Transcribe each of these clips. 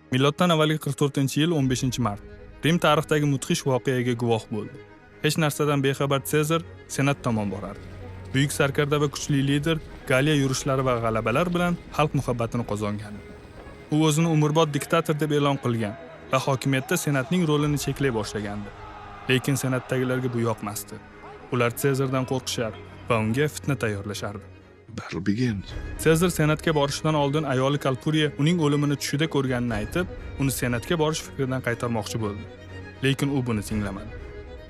Miloddan avvalgi 44-yil 15-mart. Rim tarixidagi mudhish voqeaga guvoh bo'ldi. Hech narsadan bexabar Sezar senat tomon borardi. Buyuk sarkarda va kuchli lider Galiya yurishlari va g'alabalar bilan xalq muhabbatini qozongandi. U o'zini umrbod diktator deb e'lon qilgan va hokimiyatda senatning rolini cheklay boshlagandi. Lekin senatdagilarga bu yoqmasdi. Ular Sezardan qo'rqishar va unga fitna tayyorlashardi. Battle begins. Sezar senatga borishidan oldin ayoli Kalpuriya uning o'limini tushida ko'rganini aytib, uni senatga borish fikridan qaytarmoqchi bo'ldi. Lekin u buni tinglamadi.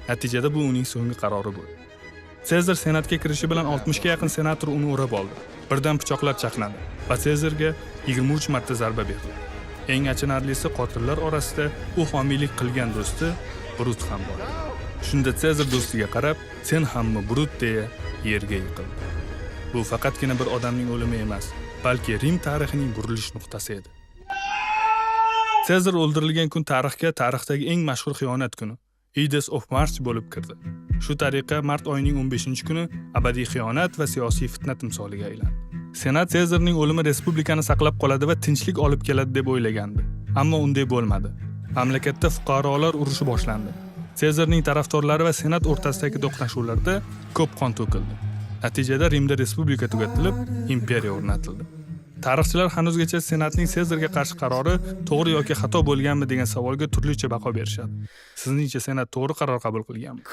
Natijada bu uning so'nggi qarori bo'ldi. Sezar senatga kirishi bilan 60 ga yaqin senator uni o'rab oldi. Birdan pichoqlar chaqnadi va Sezarga 23 marta zarba berdi. Eng achinarlisi, qotillar orasida u homiylik qilgan do'sti Brut ham bor. Shunda Sezar do'stiga qarab, "Sen hammi Brut" deya yerga yiqildi. Bu faqatgina bir odamning o'limi emas, balki Rim tarixining burilish nuqtasi edi. Sezar o'ldirilgan kun tarixdagi eng mashhur xiyonat kuni, Ides of March bo'lib kirdi. Shu tariqa mart oyining 15-kuni abadiy xiyonat va siyosiy fitna timsoliga aylandi. Senat Sezarning o'limi respublikani saqlab qoladi va tinchlik olib keladi deb o'ylagandi. Ammo unday bo'lmadi. Mamlakatda fuqarolar urushi boshlandi. Sezarning tarafdorlari va senat o'rtasidagi to'qnashuvlarda ko'p qon to'kildi. Natijada Rimda respublika tugatilib, imperiya o'rnatildi. Tarixchilar hanuzgacha senatning Sezarga qarshi qarori to'g'ri yoki xato bo'lganmi degan savolga turlicha baho berishadi. Sizningcha senat to'g'ri qaror qabul qilganmi?